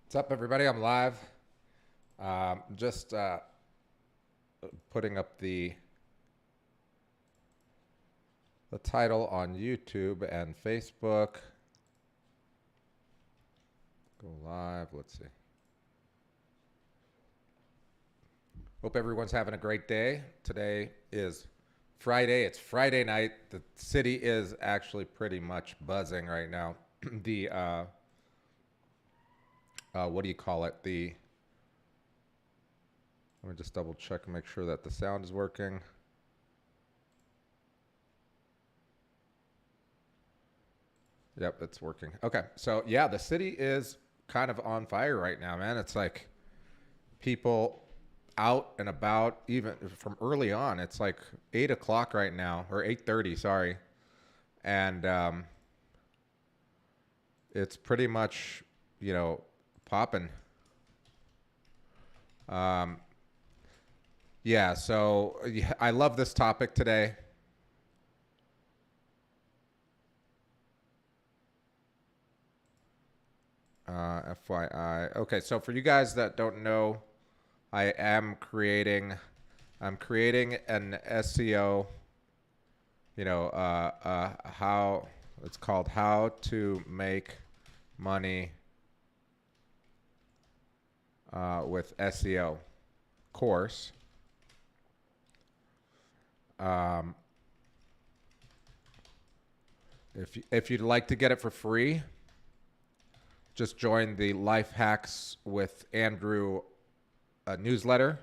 What's up, everybody? I'm live. Just putting up the title on YouTube and Facebook. Go live. Let's see. Hope everyone's having a great day. Today is Friday. It's Friday night. The city is actually pretty much buzzing right now. the What do you call it? Let me just double check and make sure that the sound is working. Yep, it's working. Okay, so yeah, the city is kind of on fire right now, man. It's like people out and about, even from early on. It's like 8 o'clock right now, or 8:30. Sorry, and it's pretty much popping. Um, yeah, so yeah, I love this topic today. FYI. Okay, so for you guys that don't know, I am creating, I'm creating an SEO. How it's called "How to Make Money with SEO" course. Um, if you'd like to get it for free, just join the Life Hacks with Andrew newsletter.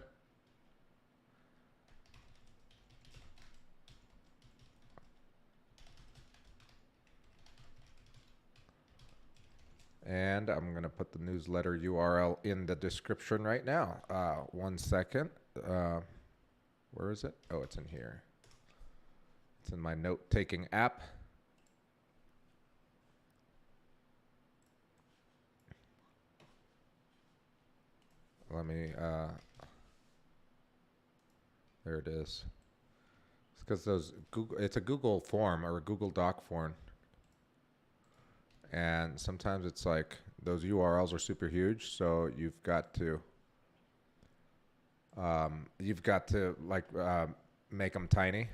And I'm going to put the newsletter URL in the description right now. 1 second. Where is it? Oh, it's in here. It's in my note-taking app. Let me, there it is. It's because it's a Google form or a Google Doc form. And sometimes it's like those URLs are super huge, so you've got to make them tiny.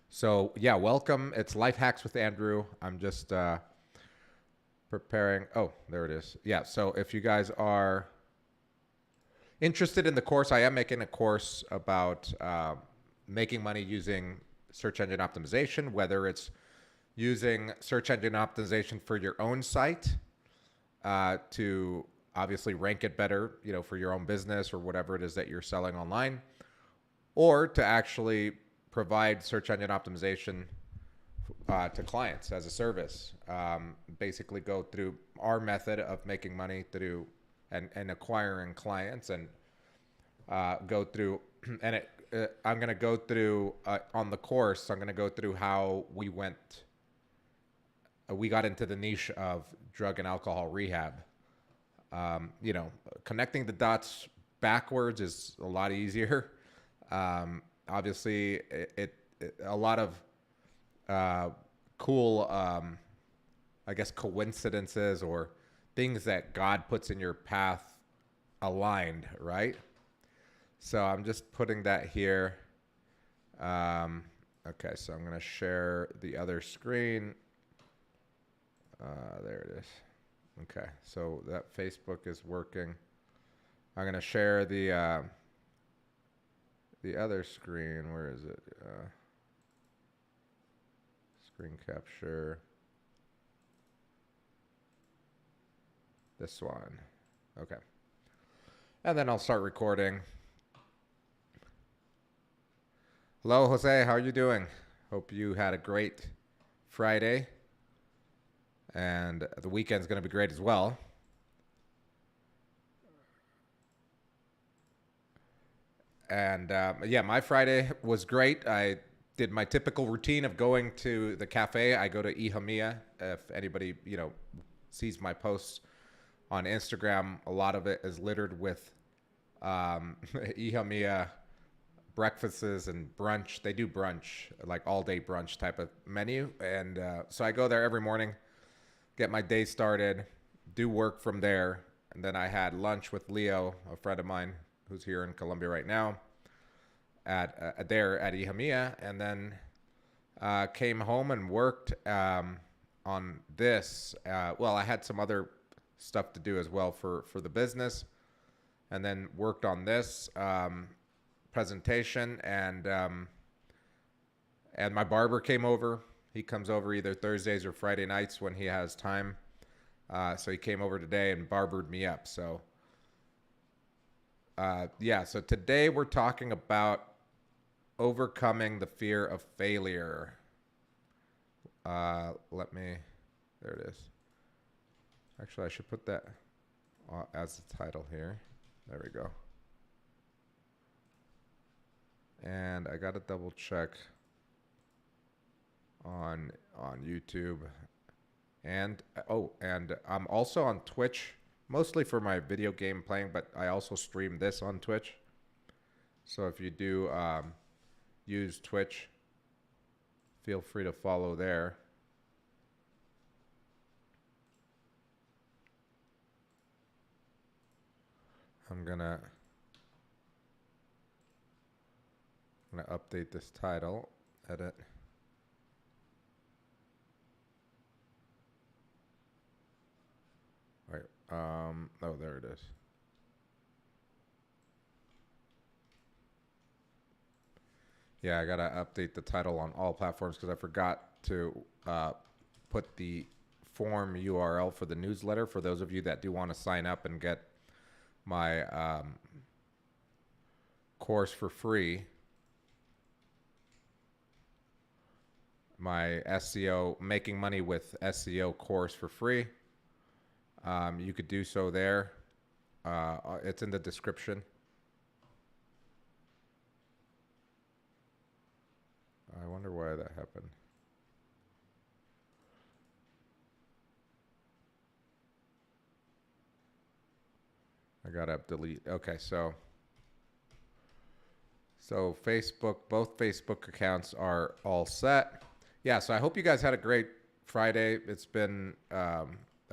So yeah, welcome. It's Life Hacks with Andrew. I'm just preparing. Oh, there it is. Yeah. So if you guys are interested in the course, I am making a course about making money using search engine optimization, whether it's using search engine optimization for your own site to obviously rank it better, for your own business or whatever it is that you're selling online, or to actually provide search engine optimization to clients as a service. Basically, go through our method of making money through and acquiring clients, and go through and I'm going to go through on the course. I'm going to go through how we got into the niche of drug and alcohol rehab. Connecting the dots backwards is a lot easier. Obviously, a lot of cool, I guess, coincidences or things that God puts in your path aligned, right? So I'm just putting that here. Okay, so I'm going to share the other screen. There it is. Okay, so that Facebook is working. I'm going to share the other screen. Where is it? Screen capture. This one. Okay. And then I'll start recording. Hello, Jose. How are you doing? Hope you had a great Friday. And the weekend's going to be great as well. And yeah, my Friday was great. I did my typical routine of going to the cafe. I go to Ihamiya. If anybody, sees my posts on Instagram, a lot of it is littered with Ihamiya breakfasts and brunch. They do brunch, like all day brunch type of menu. And so I go there every morning, get my day started, do work from there. And then I had lunch with Leo, a friend of mine who's here in Colombia right now, at there at Ihamiya, and then came home and worked on this. Well, I had some other stuff to do as well for the business, and then worked on this presentation, and my barber came over. He comes over either Thursdays or Friday nights when he has time. So he came over today and barbered me up. So yeah, so today we're talking about overcoming the fear of failure. There it is. Actually, I should put that as the title here. There we go. And I got to double check on YouTube. And I'm also on Twitch, mostly for my video game playing, but I also stream this on Twitch. So if you do use Twitch, feel free to follow there. I'm gonna update this title, edit. All right. Oh, there it is. Yeah, I gotta update the title on all platforms because I forgot to put the form URL for the newsletter for those of you that do want to sign up and get my course for free. My SEO, Making Money with SEO course for free. You could do so there. It's in the description. I wonder why that happened. I gotta delete. Okay, so Facebook, both Facebook accounts are all set. Yeah, so I hope you guys had a great Friday. It's been a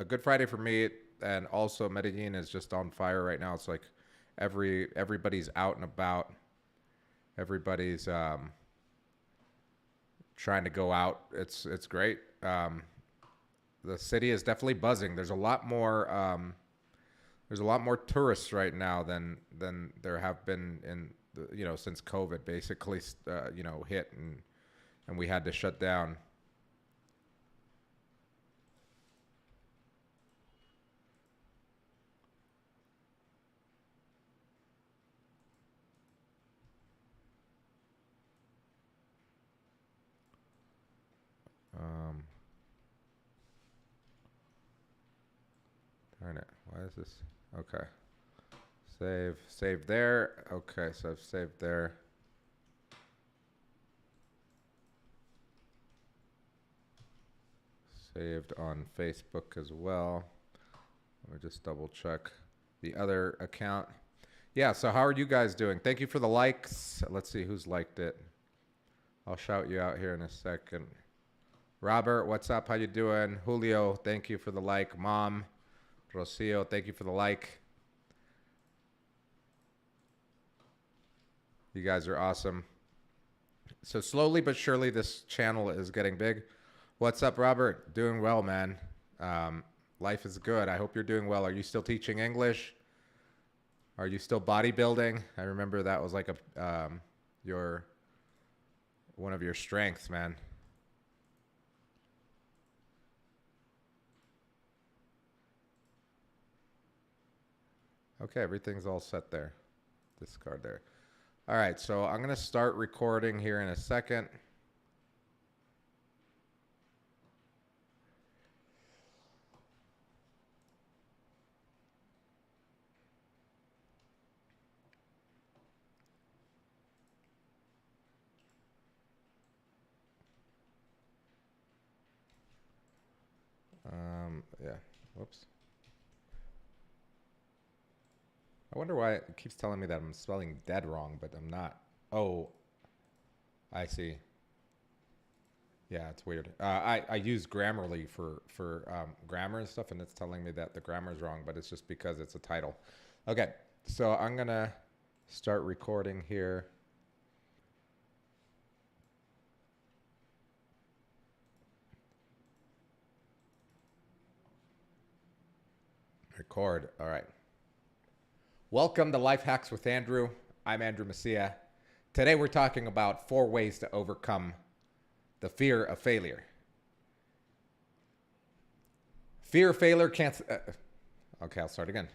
good Friday for me, and also Medellin is just on fire right now. It's like everybody's out and about. Everybody's trying to go out. It's great. The city is definitely buzzing. There's a lot more tourists right now than there have been in since COVID basically hit and we had to shut down. Darn it. Why is this? Okay. Save there. Okay, so I've saved there. Saved on Facebook as well. Let me just double check the other account. Yeah, so how are you guys doing? Thank you for the likes. Let's see who's liked it. I'll shout you out here in a second. Robert, what's up? How you doing? Julio, thank you for the like. Mom, Rocio, thank you for the like. You guys are awesome. So slowly but surely this channel is getting big. What's up, Robert? Doing well, man. Life is good. I hope you're doing well. Are you still teaching English? Are you still bodybuilding? I remember that was like one of your strengths, man. Okay, everything's all set there. Discard there. All right, so I'm going to start recording here in a second. Yeah, whoops. I wonder why it keeps telling me that I'm spelling dead wrong, but I'm not. Oh, I see. Yeah, it's weird. I use Grammarly for grammar and stuff, and it's telling me that the grammar is wrong, but it's just because it's a title. Okay, so I'm gonna start recording here. Record. All right. Welcome to Life Hacks with Andrew. I'm Andrew Messia. Today we're talking about 4 ways to overcome the fear of failure. Fear of failure can't. Okay, I'll start again.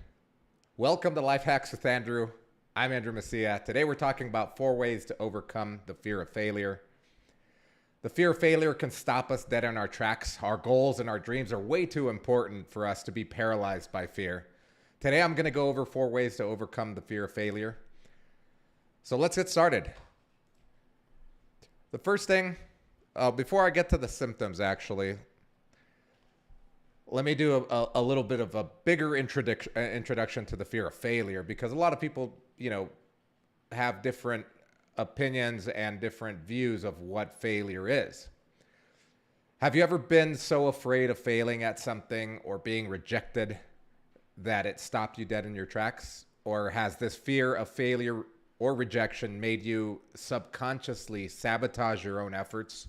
Welcome to Life Hacks with Andrew. I'm Andrew Messia. Today we're talking about 4 ways to overcome the fear of failure. The fear of failure can stop us dead in our tracks. Our goals and our dreams are way too important for us to be paralyzed by fear. Today I'm going to go over 4 ways to overcome the fear of failure. So let's get started. The first thing, before I get to the symptoms actually, let me do a little bit of a bigger introduction to the fear of failure, because a lot of people, have different opinions and different views of what failure is. Have you ever been so afraid of failing at something or being rejected that it stopped you dead in your tracks? Or has this fear of failure or rejection made you subconsciously sabotage your own efforts?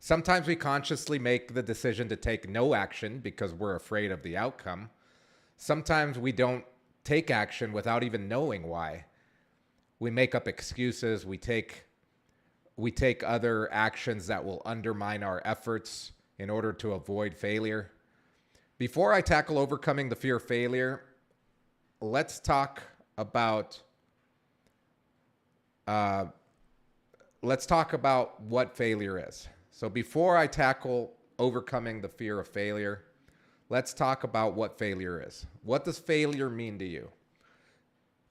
Sometimes we consciously make the decision to take no action because we're afraid of the outcome. Sometimes we don't take action without even knowing why. We make up excuses. We take other actions that will undermine our efforts in order to avoid failure. Before I tackle overcoming the fear of failure, let's talk about what failure is. So before I tackle overcoming the fear of failure, let's talk about what failure is. What does failure mean to you?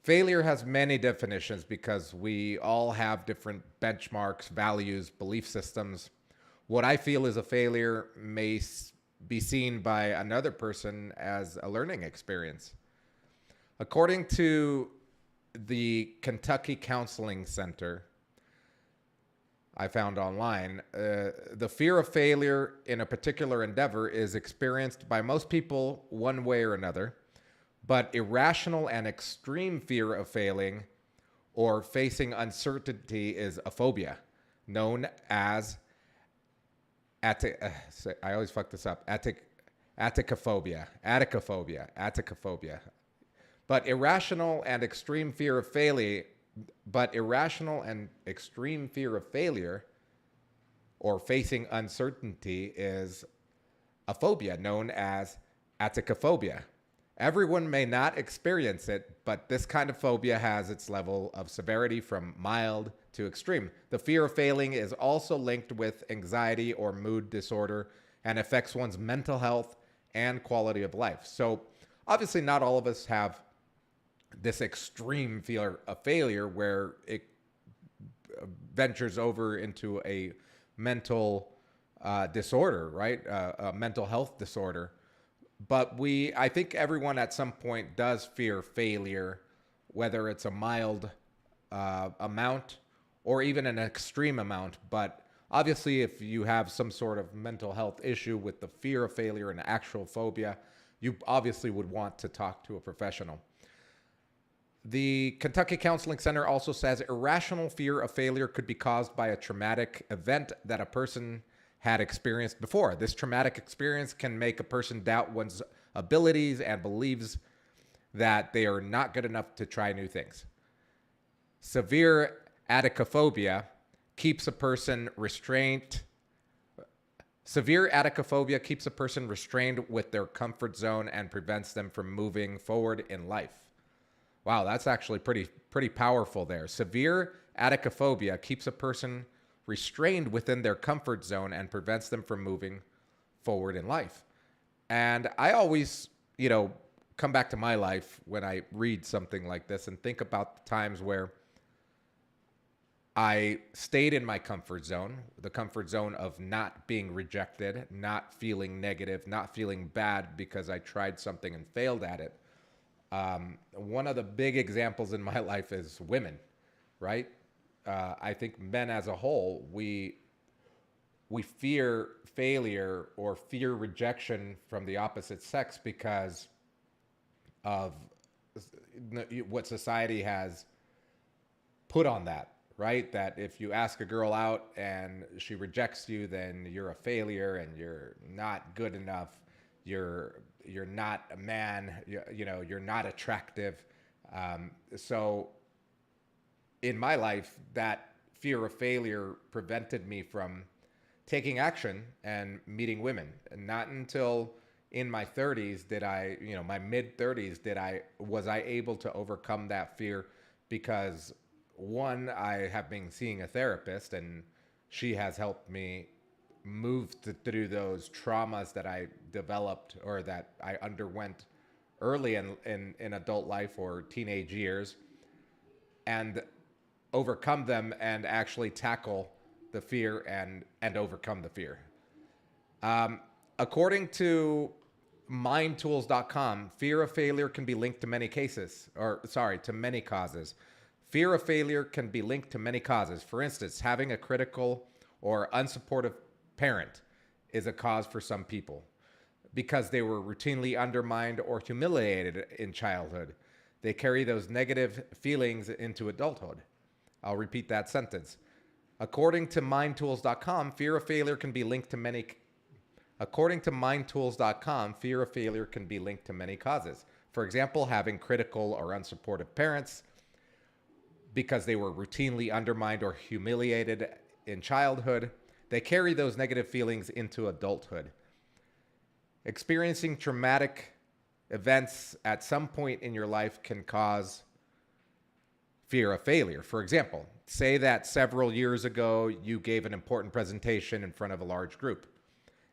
Failure has many definitions because we all have different benchmarks, values, belief systems. What I feel is a failure may be seen by another person as a learning experience. According to the Kentucky Counseling Center, I found online, the fear of failure in a particular endeavor is experienced by most people one way or another. But irrational and extreme fear of failing or facing uncertainty is a phobia, known as I always fuck this up. Atticophobia. But irrational and extreme fear of failure or facing uncertainty is a phobia known as atticophobia. Everyone may not experience it, but this kind of phobia has its level of severity from mild to extreme. The fear of failing is also linked with anxiety or mood disorder and affects one's mental health and quality of life. So obviously not all of us have this extreme fear of failure where it ventures over into a mental disorder, right? A mental health disorder. But I think everyone at some point does fear failure, whether it's a mild amount or even an extreme amount. But obviously, if you have some sort of mental health issue with the fear of failure and actual phobia, you obviously would want to talk to a professional. The Kentucky Counseling Center also says irrational fear of failure could be caused by a traumatic event that a person had experienced before. This traumatic experience can make a person doubt one's abilities and believes that they are not good enough to try new things. Severe atticophobia keeps a person restrained. Severe atticophobia keeps a person restrained with their comfort zone and prevents them from moving forward in life. Wow, that's actually pretty powerful there. Severe atticophobia keeps a person restrained within their comfort zone and prevents them from moving forward in life. And I always, come back to my life when I read something like this and think about the times where I stayed in my comfort zone, the comfort zone of not being rejected, not feeling negative, not feeling bad because I tried something and failed at it. One of the big examples in my life is women, right? I think men as a whole, we we fear failure or fear rejection from the opposite sex because of what society has put on that, right? That if you ask a girl out and she rejects you, then you're a failure and you're not good enough. You're not a man. You're not attractive. So in my life, that fear of failure prevented me from taking action and meeting women. And not until in my 30s did I, my mid 30s was I able to overcome that fear, because one, I have been seeing a therapist and she has helped me move through those traumas that I developed or that I underwent early in adult life or teenage years, and overcome them and actually tackle the fear and overcome the fear. According to mindtools.com, fear of failure can be linked to many causes. Fear of failure can be linked to many causes. For instance, having a critical or unsupportive parent is a cause for some people because they were routinely undermined or humiliated in childhood. They carry those negative feelings into adulthood. I'll repeat that sentence. According to mindtools.com, fear of failure can be linked to many causes. For example, having critical or unsupportive parents because they were routinely undermined or humiliated in childhood. They carry those negative feelings into adulthood. Experiencing traumatic events at some point in your life can cause fear of failure. For example, say that several years ago you gave an important presentation in front of a large group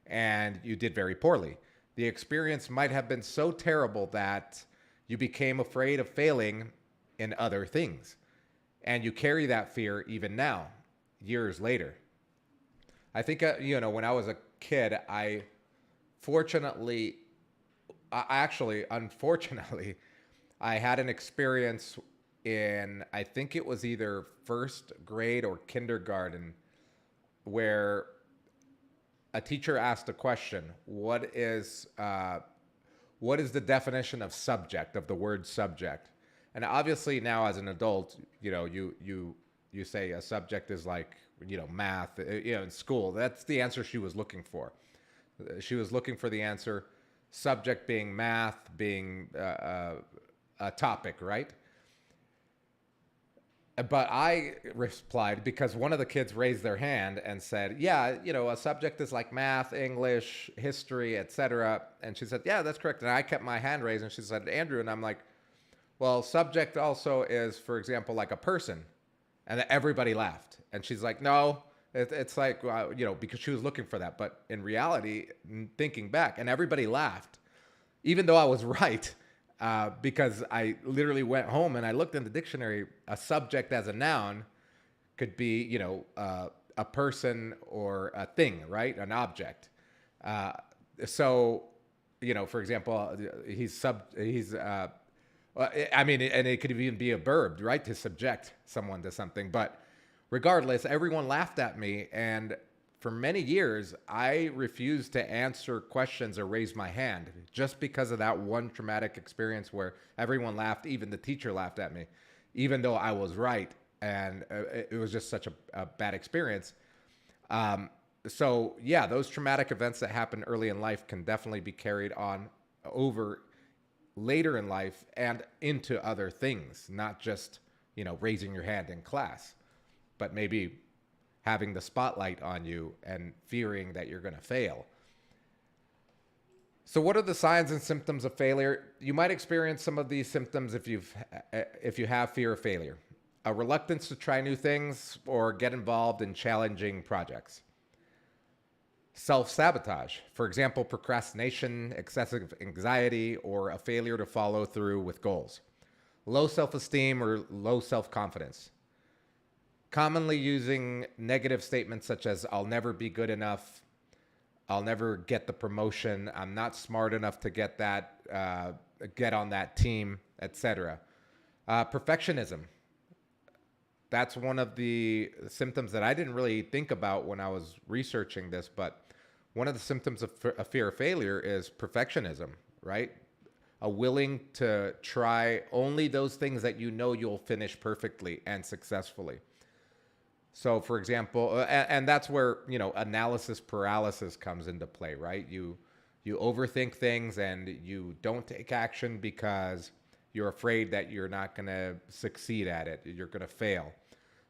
and you did very poorly. The experience might have been so terrible that you became afraid of failing in other things. And you carry that fear even now, years later. I think, when I was a kid, unfortunately, I had an experience in, I think it was either first grade or kindergarten, where a teacher asked a question: what is the definition of subject, of the word subject? And obviously now as an adult, you say a subject is like, math, in school. That's the answer she was looking for. She was looking for the answer, subject being math, being a topic, right? But I replied, because one of the kids raised their hand and said, yeah, a subject is like math, English, history, etc. And she said, yeah, that's correct. And I kept my hand raised, and she said, Andrew. And I'm like, well, subject also is, for example, like a person. And everybody laughed. And she's like, no, it's like, because she was looking for that. But in reality, thinking back, and everybody laughed, even though I was right, because I literally went home and I looked in the dictionary. A subject as a noun could be, a person or a thing, right? An object. So, for example, and it could even be a verb, right? To subject someone to something. But regardless, everyone laughed at me. And for many years, I refused to answer questions or raise my hand just because of that one traumatic experience where everyone laughed. Even the teacher laughed at me, even though I was right. And it was just such a bad experience. So yeah, those traumatic events that happen early in life can definitely be carried on over later in life and into other things, not just, raising your hand in class, but maybe having the spotlight on you and fearing that you're going to fail. So what are the signs and symptoms of failure? You might experience some of these symptoms if you have fear of failure. A reluctance to try new things or get involved in challenging projects. Self-sabotage, for example, procrastination, excessive anxiety, or a failure to follow through with goals. Low self-esteem or low self-confidence. Commonly using negative statements such as, I'll never be good enough, I'll never get the promotion, I'm not smart enough to get on that team, etc. Perfectionism. that's one of the symptoms that I didn't really think about when I was researching this, but one of the symptoms of a fear of failure is perfectionism, right? A willing to try only those things that you know you'll finish perfectly and successfully. So, for example, and that's where analysis paralysis comes into play, right? You overthink things and you don't take action because you're afraid that you're not going to succeed at it. You're going to fail.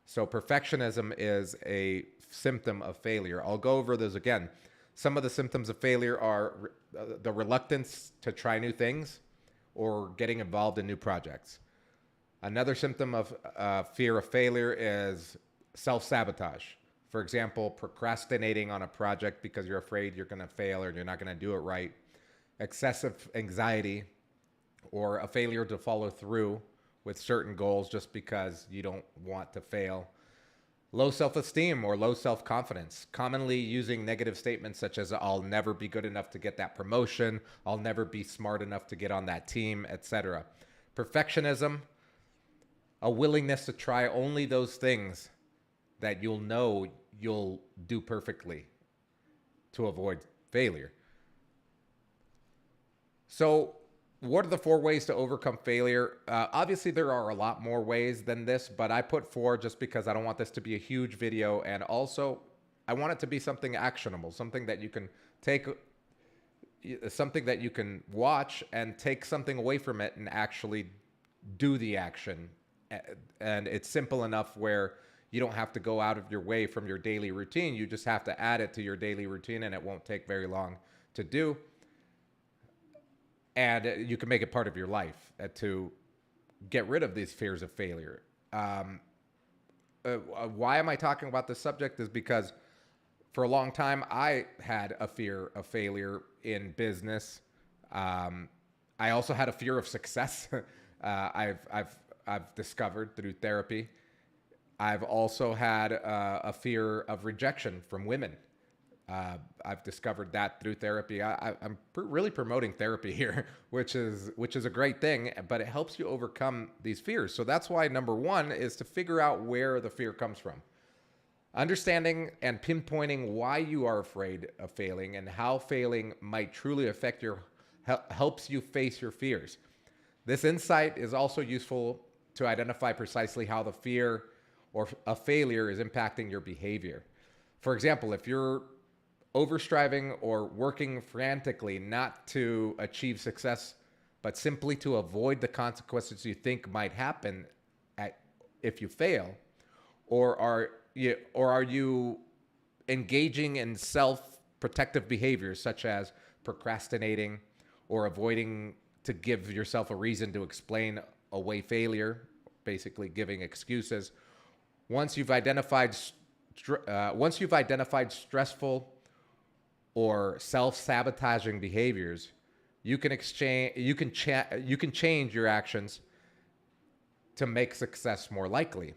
So, perfectionism is a symptom of failure. I'll go over those again. Some of the symptoms of failure are the reluctance to try new things or getting involved in new projects. Another symptom of fear of failure is self-sabotage. For example, procrastinating on a project because you're afraid you're going to fail or you're not going to do it right. Excessive anxiety or a failure to follow through with certain goals just because you don't want to fail. Low self-esteem or low self-confidence, commonly using negative statements such as I'll never be good enough to get that promotion, I'll never be smart enough to get on that team, etc. Perfectionism, a willingness to try only those things that you'll know you'll do perfectly to avoid failure. So, what are the 4 ways to overcome failure? Obviously, there are a lot more ways than this, but I put 4 just because I don't want this to be a huge video. And also, I want it to be something actionable, something that you can take, something that you can watch and take something away from it and actually do the action. And it's simple enough where you don't have to go out of your way from your daily routine. You just have to add it to your daily routine and it won't take very long to do. And you can make it part of your life to get rid of these fears of failure. Why am I talking about this subject is because for a long time, I had a fear of failure in business. I also had a fear of success. I've discovered through therapy. I've also had a fear of rejection from women. I've discovered that through therapy. I'm really promoting therapy here, which is a great thing, but it helps you overcome these fears. So that's why number 1 is to figure out where the fear comes from. Understanding and pinpointing why you are afraid of failing and how failing might truly affect helps you face your fears. This insight is also useful to identify precisely how the fear or a failure is impacting your behavior. For example, if you're overstriving or working frantically not to achieve success, but simply to avoid the consequences you think might happen if you fail, or are you engaging in self-protective behaviors such as procrastinating or avoiding to give yourself a reason to explain away failure, basically giving excuses. Once you've identified stressful or self-sabotaging behaviors, you can change your actions to make success more likely.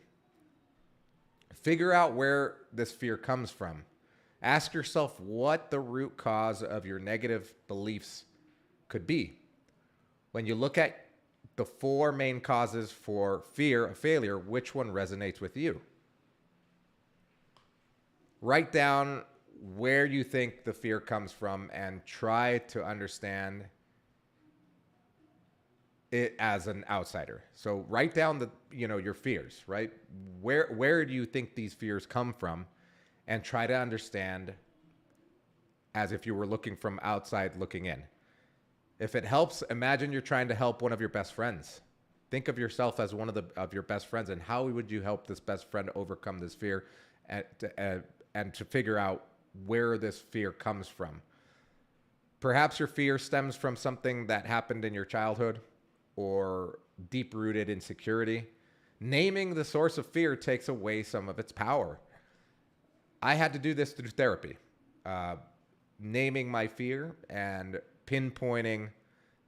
Figure out where this fear comes from. Ask yourself what the root cause of your negative beliefs could be. When you look at the 4 main causes for fear of failure, which one resonates with you? Write down where you think the fear comes from and try to understand it as an outsider. So write down your fears, right? Where do you think these fears come from? And try to understand as if you were looking from outside looking in. If it helps, imagine you're trying to help one of your best friends. Think of yourself as one of your best friends, and how would you help this best friend overcome this fear and to figure out where this fear comes from. Perhaps your fear stems from something that happened in your childhood or deep-rooted insecurity. Naming the source of fear takes away some of its power. I had to do this through therapy. Naming my fear and pinpointing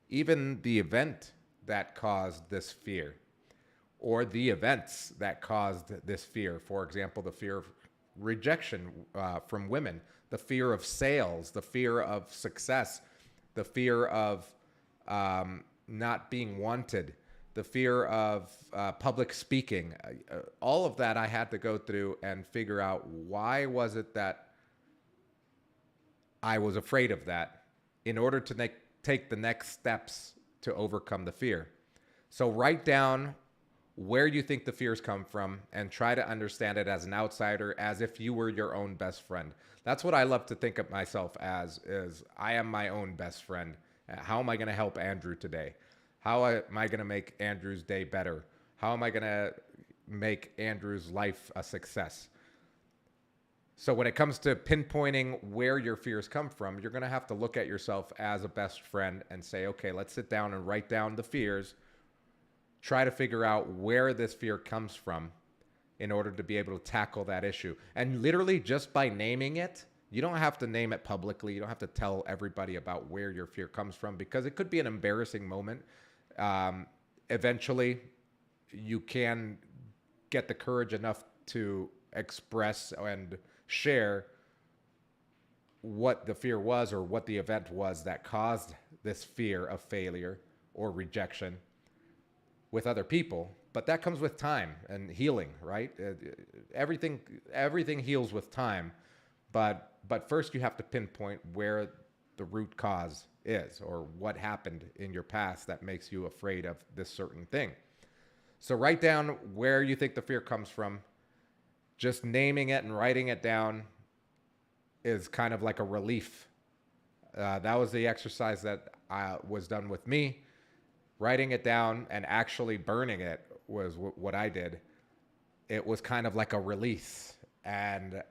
even the event that caused this fear or the events that caused this fear. For example, the fear of rejection from women, the fear of sales, the fear of success, the fear of not being wanted, the fear of public speaking. All of that I had to go through and figure out why was it that I was afraid of that in order to take the next steps to overcome the fear. So write down where you think the fears come from and try to understand it as an outsider, as if you were your own best friend. That's what I love to think of myself as, is I am my own best friend. How am I going to help Andrew today? How am I going to make Andrew's day better? How am I going to make Andrew's life a success? So when it comes to pinpointing where your fears come from, you're going to have to look at yourself as a best friend and say, okay, let's sit down and write down the fears. Try to figure out where this fear comes from in order to be able to tackle that issue. And literally just by naming it, you don't have to name it publicly. You don't have to tell everybody about where your fear comes from, because it could be an embarrassing moment. Eventually, you can get the courage enough to express and share what the fear was or what the event was that caused this fear of failure or rejection with other people. But that comes with time and healing, right? Everything heals with time, but first you have to pinpoint where the root cause is, or what happened in your past that makes you afraid of this certain thing. So write down where you think the fear comes from. Just naming it and writing it down is kind of like a relief. That was the exercise that was done with me. Writing it down and actually burning it was what I did. It was kind of like a release. And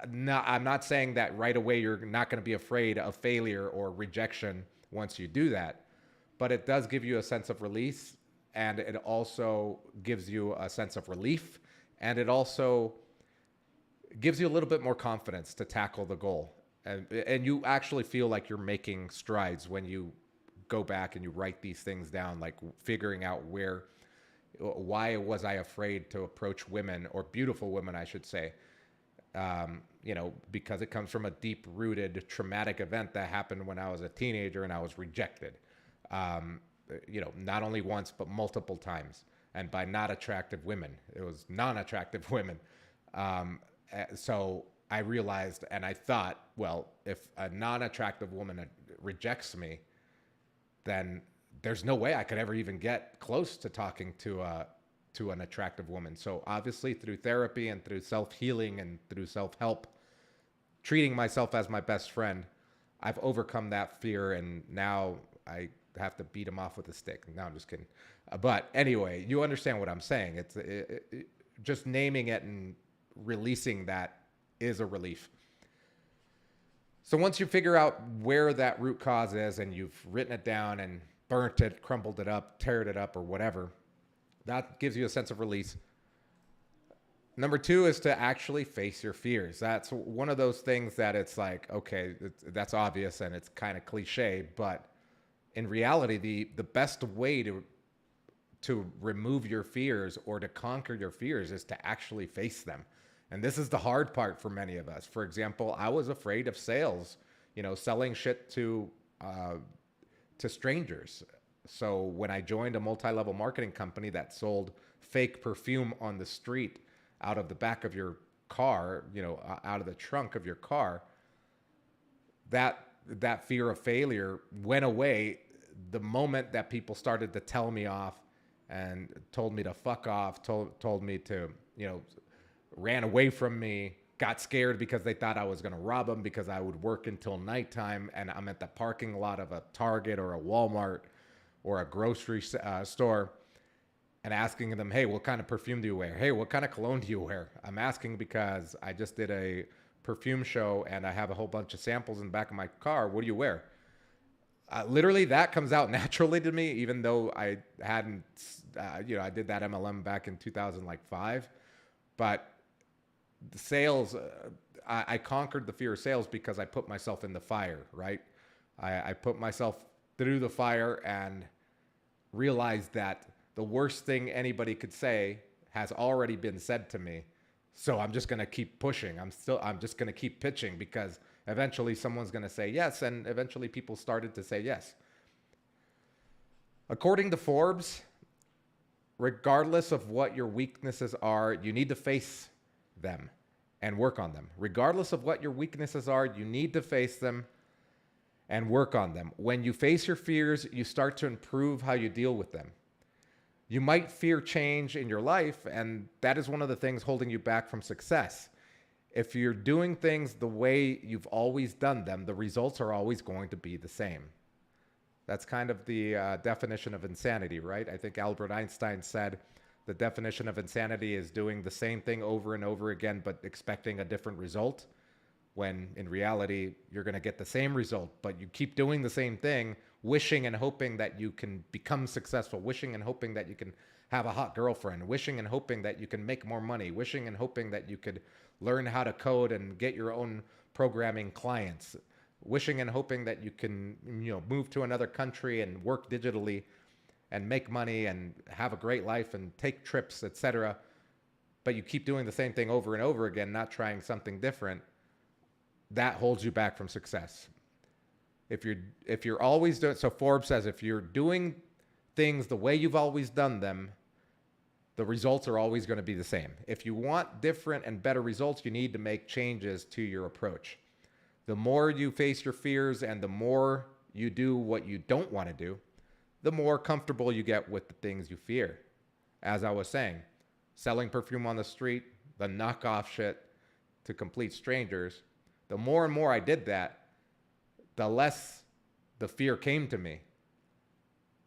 I'm not saying that right away you're not going to be afraid of failure or rejection once you do that, but it does give you a sense of release, and it also gives you a sense of relief, and it also gives you a little bit more confidence to tackle the goal. And you actually feel like you're making strides when you go back and you write these things down, like figuring out why was I afraid to approach women, or beautiful women, I should say. Because it comes from a deep-rooted traumatic event that happened when I was a teenager and I was rejected. Not only once, but multiple times. And by not attractive women. It was non-attractive women. So I realized, and I thought, well, if a non-attractive woman rejects me, then there's no way I could ever even get close to talking to an attractive woman. So obviously through therapy and through self-healing and through self-help, treating myself as my best friend, I've overcome that fear, and now I have to beat him off with a stick. No, I'm just kidding. But anyway, you understand what I'm saying. It's just naming it and releasing that is a relief. So once you figure out where that root cause is and you've written it down and burnt it, crumbled it up, teared it up, or whatever, that gives you a sense of release. Number 2 is to actually face your fears. That's one of those things that it's like, okay, that's obvious and it's kind of cliche, but in reality, the best way to remove your fears or to conquer your fears is to actually face them. And this is the hard part for many of us. For example, I was afraid of sales, selling shit to strangers. So when I joined a multi-level marketing company that sold fake perfume on the street out of the back of your car, out of the trunk of your car, that fear of failure went away the moment that people started to tell me off and told me to fuck off, told me to, ran away from me, got scared because they thought I was going to rob them because I would work until nighttime and I'm at the parking lot of a Target or a Walmart or a grocery store, and asking them, hey, what kind of perfume do you wear? Hey, what kind of cologne do you wear? I'm asking because I just did a perfume show and I have a whole bunch of samples in the back of my car. What do you wear? Literally, that comes out naturally to me, even though I hadn't, I did that MLM back in 2005. But the sales, I conquered the fear of sales because I put myself in the fire, right? I put myself through the fire and realized that the worst thing anybody could say has already been said to me. So I'm just going to keep pushing. I'm just going to keep pitching because eventually someone's going to say yes. And eventually people started to say yes. According to Forbes, regardless of what your weaknesses are, you need to face them and work on them. Regardless of what your weaknesses are, you need to face them and work on them. When you face your fears, you start to improve how you deal with them. You might fear change in your life, and that is one of the things holding you back from success. If you're doing things the way you've always done them, the results are always going to be the same. That's kind of the definition of insanity, right? I think Albert Einstein said the definition of insanity is doing the same thing over and over again, but expecting a different result, when in reality, you're going to get the same result, but you keep doing the same thing, wishing and hoping that you can become successful, wishing and hoping that you can have a hot girlfriend, wishing and hoping that you can make more money, wishing and hoping that you could learn how to code and get your own programming clients, wishing and hoping that you can, move to another country and work digitally and make money and have a great life and take trips, etc. But you keep doing the same thing over and over again, not trying something different. That holds you back from success. If you're always doing, so Forbes says, if you're doing things the way you've always done them, the results are always going to be the same. If you want different and better results, you need to make changes to your approach. The more you face your fears and the more you do what you don't want to do, the more comfortable you get with the things you fear. As I was saying, selling perfume on the street, the knockoff shit to complete strangers, the more and more I did that, the less the fear came to me.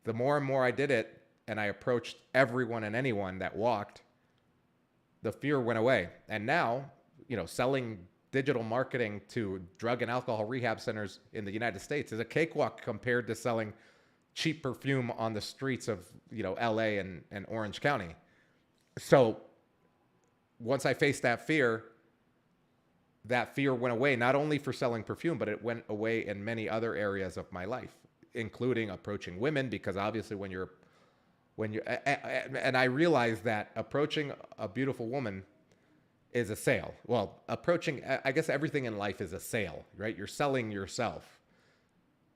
The more and more I did it, and I approached everyone and anyone that walked, the fear went away. And now, selling digital marketing to drug and alcohol rehab centers in the United States is a cakewalk compared to selling cheap perfume on the streets of, LA and Orange County. So once I faced that fear went away, not only for selling perfume, but it went away in many other areas of my life, including approaching women, because obviously and I realized that approaching a beautiful woman is a sale. Well, I guess everything in life is a sale, right? You're selling yourself.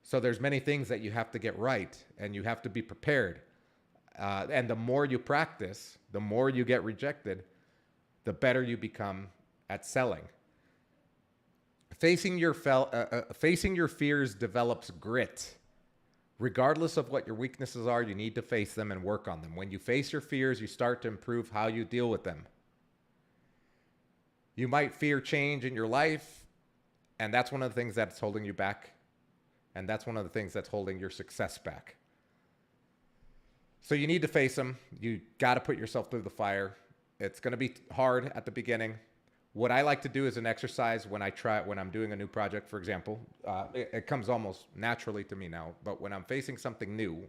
So there's many things that you have to get right, and you have to be prepared. And the more you practice, the more you get rejected, the better you become at selling. Facing your fears develops grit. Regardless of what your weaknesses are, you need to face them and work on them. When you face your fears, you start to improve how you deal with them. You might fear change in your life, and that's one of the things that's holding you back. And that's one of the things that's holding your success back. So you need to face them. You got to put yourself through the fire. It's going to be hard at the beginning. What I like to do is an exercise when I'm doing a new project, for example. It comes almost naturally to me now, but when I'm facing something new,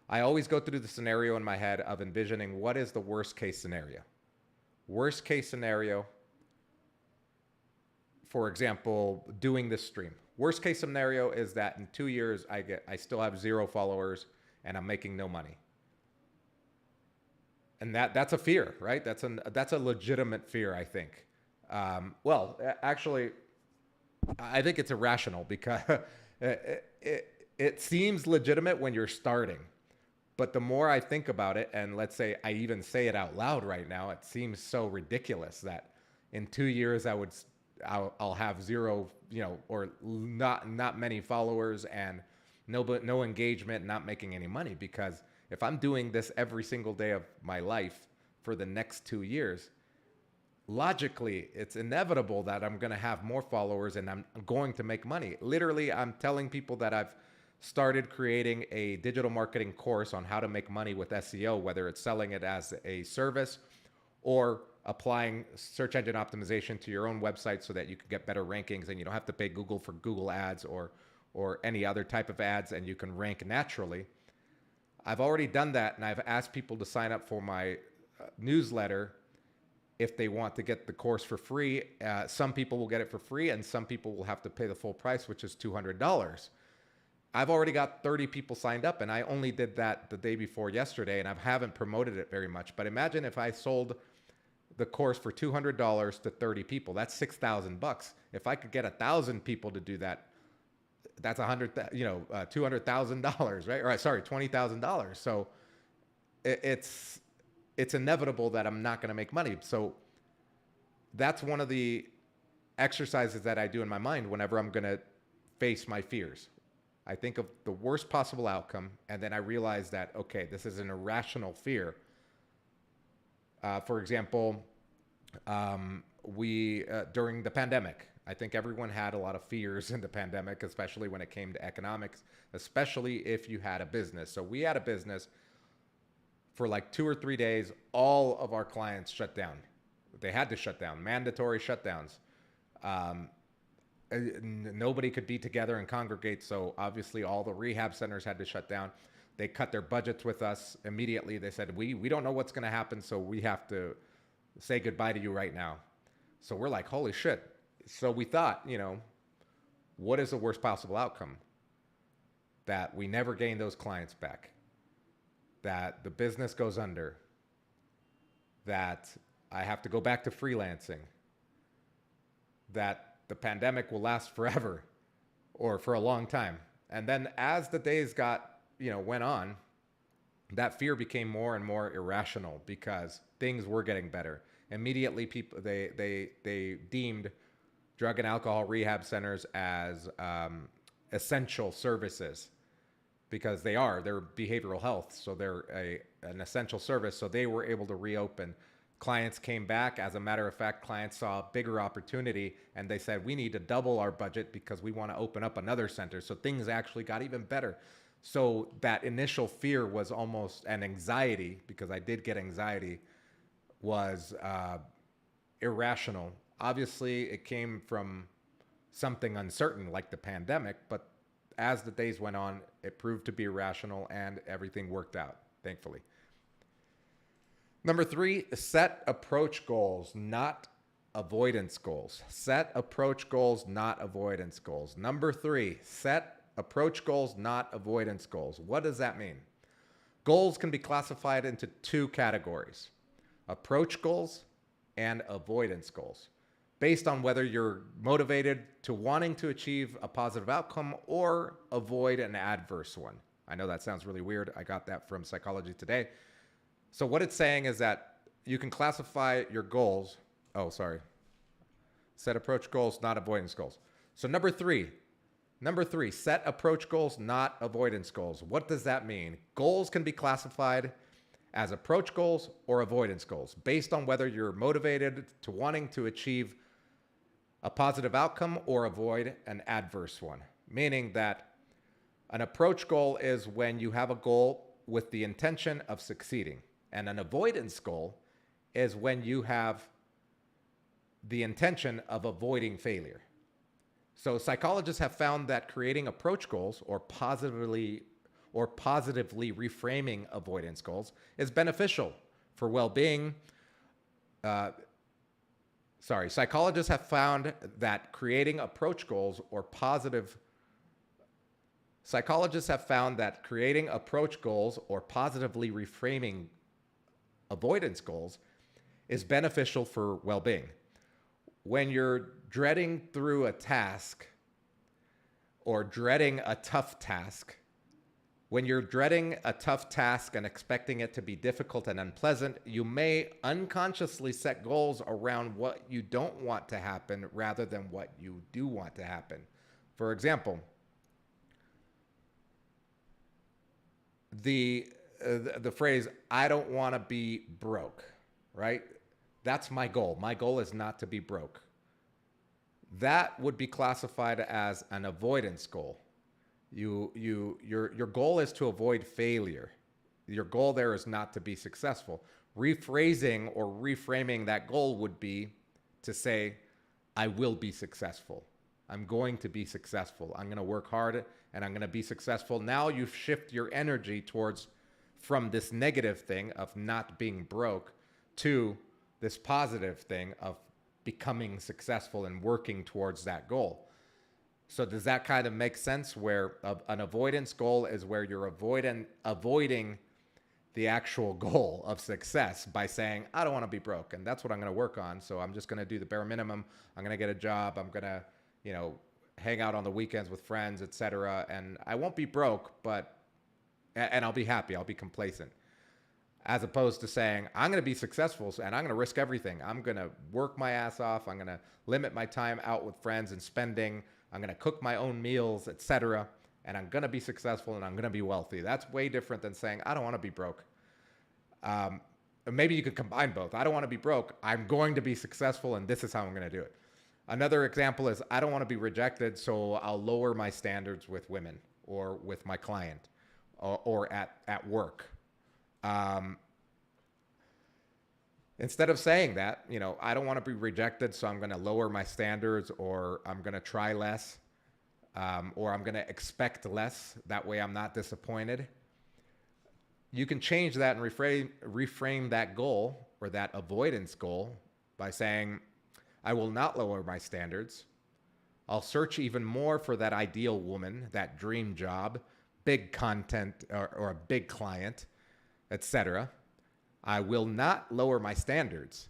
I always go through the scenario in my head of envisioning what is the worst case scenario. Worst case scenario, for example, doing this stream. Worst case scenario is that in 2 years, I still have 0 followers and I'm making no money. And that's a fear, right? That's a legitimate fear, I think. Actually, I think it's irrational because it seems legitimate when you're starting. But the more I think about it, and let's say I even say it out loud right now, it seems so ridiculous that in 2 years I'll have 0, or not many followers and no engagement, not making any money. Because if I'm doing this every single day of my life for the next 2 years, logically, it's inevitable that I'm going to have more followers and I'm going to make money. Literally, I'm telling people that I've started creating a digital marketing course on how to make money with SEO, whether it's selling it as a service or applying search engine optimization to your own website so that you can get better rankings and you don't have to pay Google for Google ads or any other type of ads, and you can rank naturally. I've already done that, and I've asked people to sign up for my newsletter if they want to get the course for free. Some people will get it for free, and some people will have to pay the full price, which is $200. I've already got 30 people signed up, and I only did that the day before yesterday, and I haven't promoted it very much. But imagine if I sold the course for $200 to 30 people. That's $6,000. If I could get 1,000 people to do that, that's $200,000, right? Or sorry, $20,000. So it's inevitable that I'm not going to make money. So that's one of the exercises that I do in my mind whenever I'm going to face my fears. I think of the worst possible outcome, and then I realize that, okay, this is an irrational fear. For example, we during the pandemic, I think everyone had a lot of fears in the pandemic, especially when it came to economics, especially if you had a business. So we had a business for like 2 or 3 days. All of our clients shut down. They had to shut down, mandatory shutdowns. Nobody could be together and congregate. So obviously all the rehab centers had to shut down. They cut their budgets with us immediately. They said, we don't know what's going to happen, so we have to say goodbye to you right now. So we're like, holy shit. So we thought, what is the worst possible outcome? That we never gain those clients back, that the business goes under, that I have to go back to freelancing, that the pandemic will last forever or for a long time. And then as the days went on, that fear became more and more irrational because things were getting better. Immediately, people they deemed drug and alcohol rehab centers as essential services because they're behavioral health, so they're an essential service. So they were able to reopen. Clients came back. As a matter of fact, clients saw a bigger opportunity and they said, we need to double our budget because we want to open up another center. So things actually got even better. So that initial fear was almost an anxiety, because I did get anxiety, was irrational. Obviously, it came from something uncertain like the pandemic, but as the days went on, it proved to be irrational and everything worked out, thankfully. Number 3, set approach goals, not avoidance goals. Set approach goals, not avoidance goals. Number 3, set approach goals, not avoidance goals. What does that mean? Goals can be classified into 2 categories: approach goals and avoidance goals, based on whether you're motivated to wanting to achieve a positive outcome or avoid an adverse one. I know that sounds really weird. I got that from Psychology Today. So what it's saying is that you can classify your goals. Set approach goals, not avoidance goals. So number three, set approach goals, not avoidance goals. What does that mean? Goals can be classified as approach goals or avoidance goals based on whether you're motivated to wanting to achieve a positive outcome or avoid an adverse one. Meaning that an approach goal is when you have a goal with the intention of succeeding, and an avoidance goal is when you have the intention of avoiding failure. So psychologists have found that creating approach goals or positively reframing avoidance goals is beneficial for well-being. Psychologists have found that creating approach goals or positively reframing avoidance goals is beneficial for well-being. When you're dreading through a task or dreading a tough task, when you're dreading a tough task and expecting it to be difficult and unpleasant, you may unconsciously set goals around what you don't want to happen rather than what you do want to happen. For example, the phrase, I don't want to be broke, right? That's my goal. My goal is not to be broke. That would be classified as an avoidance goal. Your goal is to avoid failure. Your goal there is not to be successful. Rephrasing or reframing that goal would be to say, I will be successful. I'm going to be successful. I'm going to work hard and I'm going to be successful. Now you shift your energy from this negative thing of not being broke to this positive thing of becoming successful and working towards that goal. So does that kind of make sense, where an avoidance goal is where you're avoiding the actual goal of success by saying, I don't want to be broke, and that's what I'm going to work on. So I'm just going to do the bare minimum. I'm going to get a job. I'm going to, hang out on the weekends with friends, etc. And I won't be broke, and I'll be happy. I'll be complacent. as opposed to saying, I'm going to be successful and I'm going to risk everything. I'm going to work my ass off. I'm going to limit my time out with friends and spending. I'm going to cook my own meals, etc. And I'm going to be successful and I'm going to be wealthy. That's way different than saying, I don't want to be broke. Maybe you could combine both. I don't want to be broke. I'm going to be successful and this is how I'm going to do it. Another example is I don't want to be rejected, so I'll lower my standards with women or with my client or at work. Instead of saying that, I don't want to be rejected, so I'm going to lower my standards, or I'm going to try less, or I'm going to expect less. That way I'm not disappointed. You can change that and reframe that goal or that avoidance goal by saying, I will not lower my standards. I'll search even more for that ideal woman, that dream job, big content or a big client, etc. I will not lower my standards.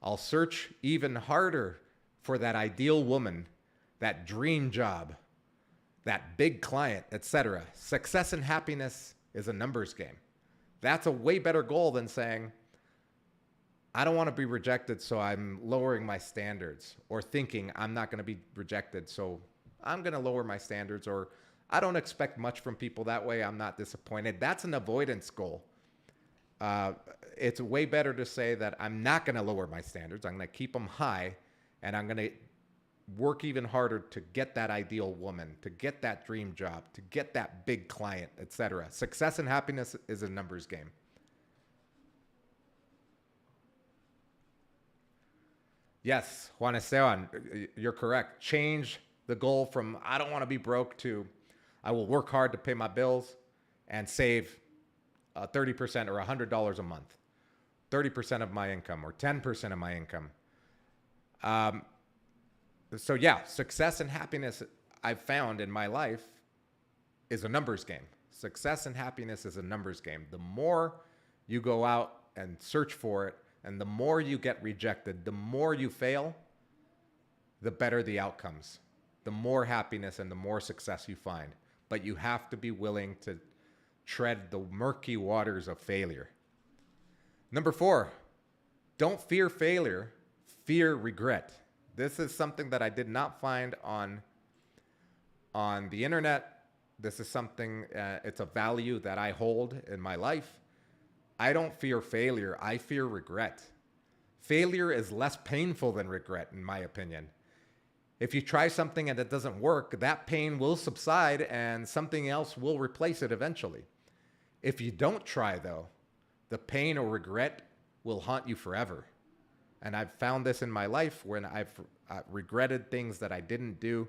I'll search even harder for that ideal woman, that dream job, that big client, etc. Success and happiness is a numbers game. That's a way better goal than saying, I don't want to be rejected, so I'm lowering my standards, or thinking I'm not going to be rejected, so I'm going to lower my standards, or I don't expect much from people, that way I'm not disappointed. That's an avoidance goal. It's way better to say that I'm not going to lower my standards. I'm going to keep them high, and I'm going to work even harder to get that ideal woman, to get that dream job, to get that big client, etc. Success and happiness is a numbers game. Yes, Juan Esteban, you're correct. Change the goal from I don't want to be broke to I will work hard to pay my bills and save 30% or $100 a month, 30% of my income or 10% of my income. So yeah, success and happiness I've found in my life is a numbers game. Success and happiness is a numbers game. The more you go out and search for it, and the more you get rejected, the more you fail, the better the outcomes, the more happiness and the more success you find. But you have to be willing to tread the murky waters of failure. Number 4, don't fear failure, fear regret. This is something that I did not find on the internet. This is something, it's a value that I hold in my life. I don't fear failure. I fear regret. Failure is less painful than regret, in my opinion. If you try something and it doesn't work, that pain will subside and something else will replace it eventually. If you don't try, though, the pain or regret will haunt you forever. And I've found this in my life when I've regretted things that I didn't do.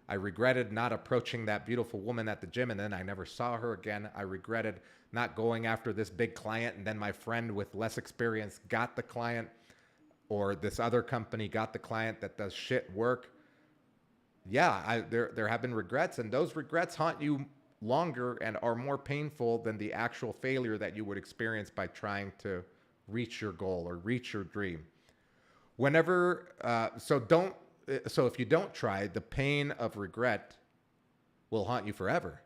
I regretted not approaching that beautiful woman at the gym, and then I never saw her again. I regretted not going after this big client, and then my friend with less experience got the client, or this other company got the client that does shit work. Yeah, there have been regrets, and those regrets haunt you longer and are more painful than the actual failure that you would experience by trying to reach your goal or reach your dream. So if you don't try, the pain of regret will haunt you forever.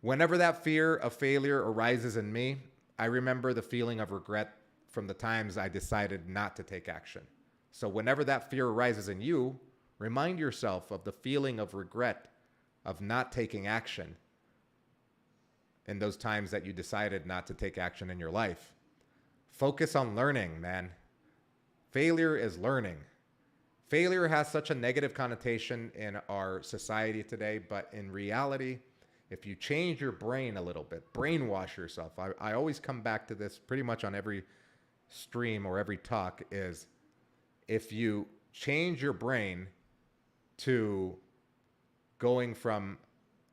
Whenever that fear of failure arises in me, I remember the feeling of regret from the times I decided not to take action. So whenever that fear arises in you, remind yourself of the feeling of regret of not taking action in those times that you decided not to take action in your life. Focus on learning, man. Failure is learning. Failure has such a negative connotation in our society today, but in reality, if you change your brain a little bit, brainwash yourself. I always come back to this pretty much on every stream or every talk is if you change your brain to going from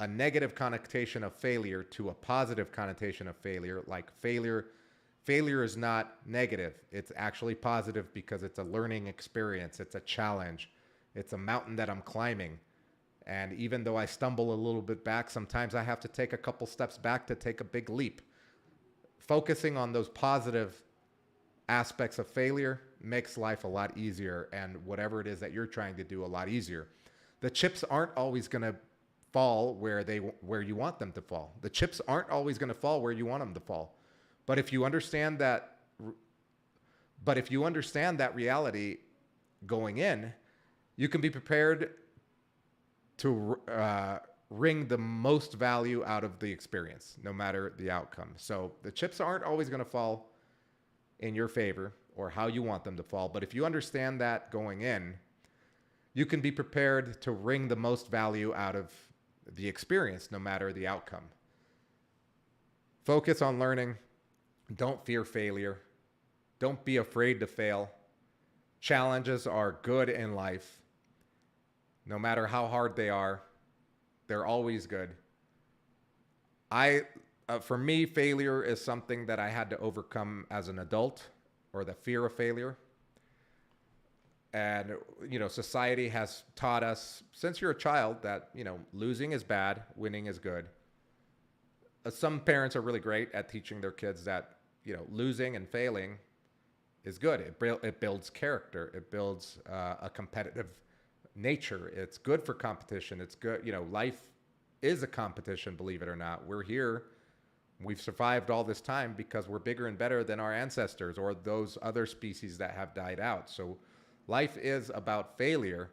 a negative connotation of failure to a positive connotation of failure, like failure is not negative. It's actually positive because it's a learning experience. It's a challenge. It's a mountain that I'm climbing. And even though I stumble a little bit back, sometimes I have to take a couple steps back to take a big leap. Focusing on those positive aspects of failure makes life a lot easier, and whatever it is that you're trying to do a lot easier. The chips aren't always going to fall where you want them to fall. The chips aren't always going to fall where you want them to fall. But if you understand that, but if you understand that reality going in, you can be prepared to wring the most value out of the experience, no matter the outcome. So the chips aren't always going to fall in your favor or how you want them to fall. But if you understand that going in, you can be prepared to wring the most value out of the experience, no matter the outcome. Focus on learning. Don't fear failure. Don't be afraid to fail. Challenges are good in life. No matter how hard they are, they're always good. For me, failure is something that I had to overcome as an adult, or the fear of failure. And, society has taught us since you're a child that, losing is bad, winning is good. Some parents are really great at teaching their kids that, losing and failing is good. It builds character. It builds a competitive nature. It's good for competition. It's good. Life is a competition, believe it or not. We're here. We've survived all this time because we're bigger and better than our ancestors or those other species that have died out. So life is about failure.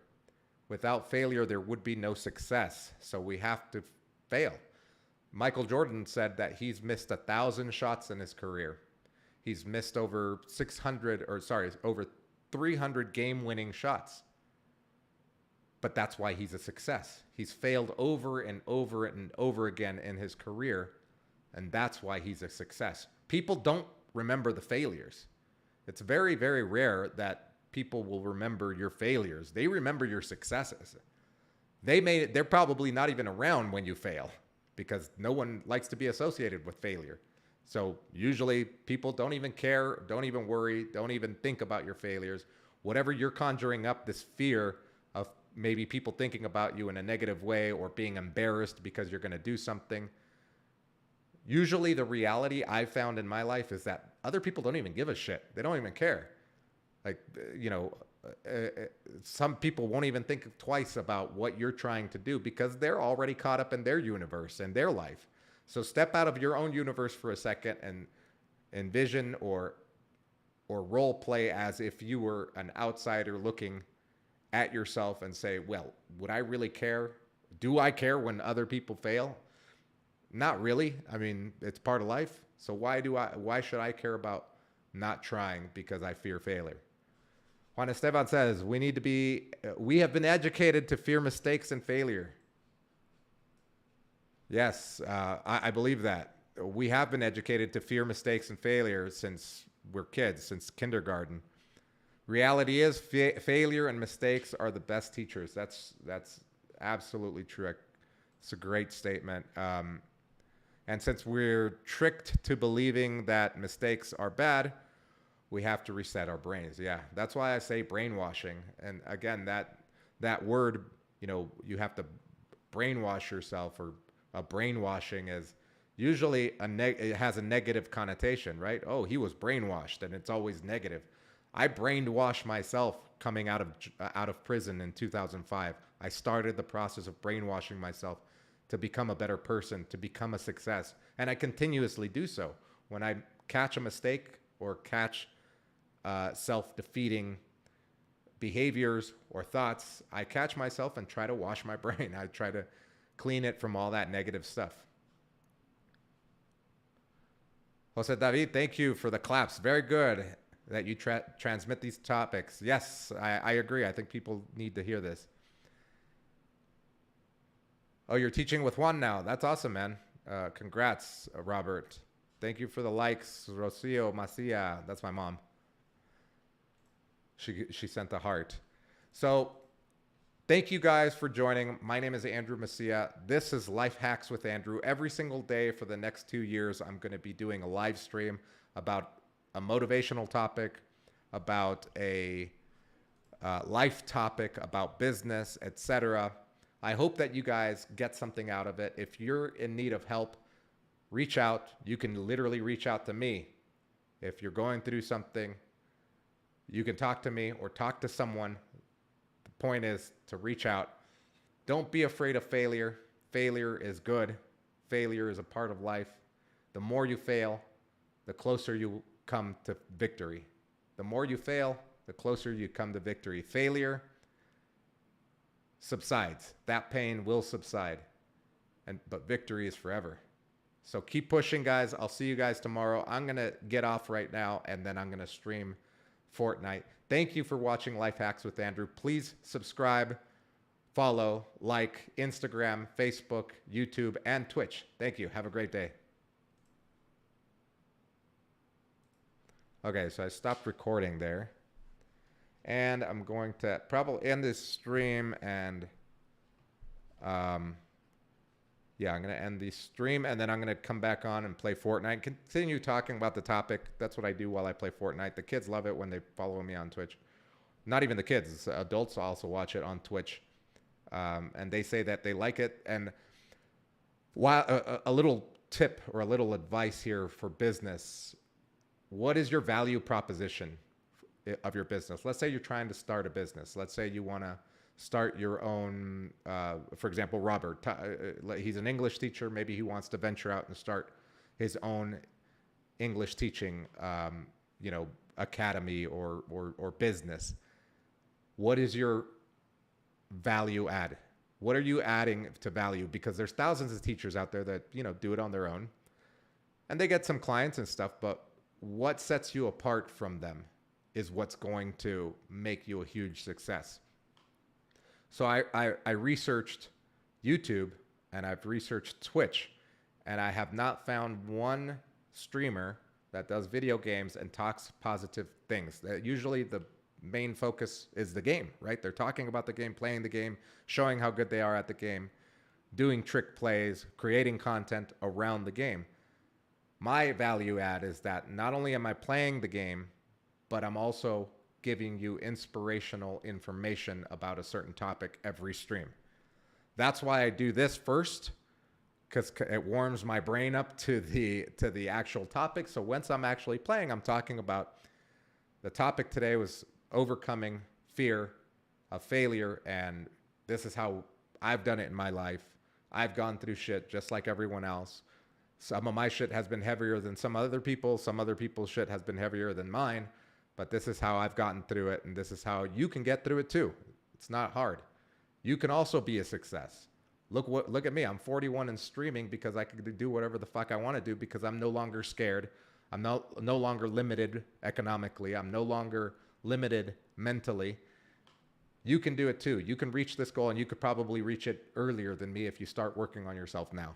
Without failure, there would be no success. So we have to fail. Michael Jordan said that he's missed 1,000 shots in his career. He's missed over 300 game-winning shots. But that's why he's a success. He's failed over and over and over again in his career, and that's why he's a success. People don't remember the failures. It's very, very rare that people will remember your failures. They remember your successes. They're probably not even around when you fail because no one likes to be associated with failure. So usually people don't even care, don't even worry, don't even think about your failures. Whatever you're conjuring up, this fear of maybe people thinking about you in a negative way or being embarrassed because you're going to do something. Usually the reality I've found in my life is that other people don't even give a shit. They don't even care. Some people won't even think twice about what you're trying to do because they're already caught up in their universe and their life. So step out of your own universe for a second and envision or role play as if you were an outsider looking at yourself and say, well, would I really care? Do I care when other people fail? Not really. I mean, it's part of life. So why should I care about not trying because I fear failure? Juan Esteban says, we have been educated to fear mistakes and failure. Yes, I believe that. We have been educated to fear mistakes and failure since we're kids, since kindergarten. Reality is failure and mistakes are the best teachers. That's absolutely true. It's a great statement. And since we're tricked to believing that mistakes are bad, we have to reset our brains. Yeah, that's why I say brainwashing. And again, that word, you have to brainwash yourself, or a brainwashing is usually it has a negative connotation, right? Oh, he was brainwashed, and it's always negative. I brainwashed myself coming out of prison in 2005. I started the process of brainwashing myself to become a better person, to become a success, and I continuously do so. When I catch a mistake or catch self-defeating behaviors or thoughts, I catch myself and try to wash my brain. I try to clean it from all that negative stuff. Jose David, thank you for the claps. Very good that you transmit these topics. Yes, I agree. I think people need to hear this. Oh, you're teaching with Juan now. That's awesome, man. Congrats, Robert. Thank you for the likes. Rocio Macia, that's my mom. She sent the heart. So thank you guys for joining. My name is Andrew Macia. This is Life Hacks with Andrew. Every single day for the next 2 years, I'm going to be doing a live stream about a motivational topic, about a life topic, about business, etc. I hope that you guys get something out of it. If you're in need of help, reach out. You can literally reach out to me. If you're going through something, you can talk to me or talk to someone. The point is to reach out. Don't be afraid of failure. Failure is good. Failure is a part of life. The more you fail, the closer you come to victory. The more you fail, the closer you come to victory. Failure subsides. That pain will subside. But victory is forever. So keep pushing, guys. I'll see you guys tomorrow. I'm going to get off right now, and then I'm going to stream Fortnite. Thank you for watching Life Hacks with Andrew. Please subscribe, follow, like Instagram, Facebook, YouTube, and Twitch. Thank you. Have a great day. Okay, so I stopped recording there. And I'm going to probably end this stream and... yeah, I'm going to end the stream, and then I'm going to come back on and play Fortnite. Continue talking about the topic. That's what I do while I play Fortnite. The kids love it when they follow me on Twitch. Not even the kids. Adults also watch it on Twitch. And they say that they like it. And while a little tip or a little advice here for business, what is your value proposition of your business? Let's say you're trying to start a business. Let's say you want to start your own, for example, Robert, he's an English teacher. Maybe he wants to venture out and start his own English teaching, academy or business. What is your value add? What are you adding to value? Because there's thousands of teachers out there that, do it on their own, and they get some clients and stuff, but what sets you apart from them is what's going to make you a huge success. So I researched YouTube, and I've researched Twitch, and I have not found one streamer that does video games and talks positive things. Usually the main focus is the game, right? They're talking about the game, playing the game, showing how good they are at the game, doing trick plays, creating content around the game. My value add is that not only am I playing the game, but I'm also giving you inspirational information about a certain topic every stream. That's why I do this first, because it warms my brain up to the actual topic. So once I'm actually playing, I'm talking about the topic today was overcoming fear of failure, and this is how I've done it in my life. I've gone through shit just like everyone else. Some of my shit has been heavier than some other people. Some other people's shit has been heavier than mine. But this is how I've gotten through it, and this is how you can get through it too. It's not hard. You can also be a success. Look at me. I'm 41 and streaming because I can do whatever the fuck I want to do because I'm no longer scared. I'm no longer limited economically. I'm no longer limited mentally. You can do it too. You can reach this goal, and you could probably reach it earlier than me if you start working on yourself now.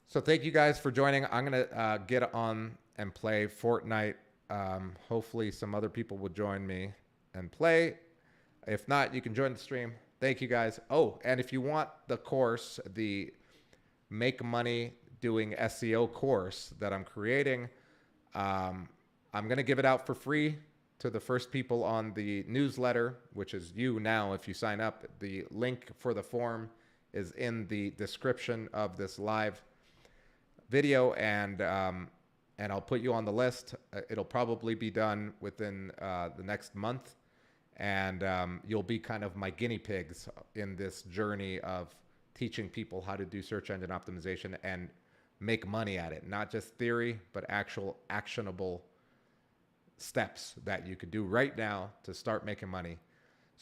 So thank you guys for joining. I'm going to get on and play Fortnite. Hopefully some other people will join me and play. If not, you can join the stream. Thank you guys. Oh, and if you want the course, the Make Money Doing SEO course that I'm creating, I'm going to give it out for free to the first people on the newsletter, which is you now if you sign up. The link for the form is in the description of this live video, and I'll put you on the list. It'll probably be done within the next month, and you'll be kind of my guinea pigs in this journey of teaching people how to do search engine optimization and make money at it. Not just theory, but actual actionable steps that you could do right now to start making money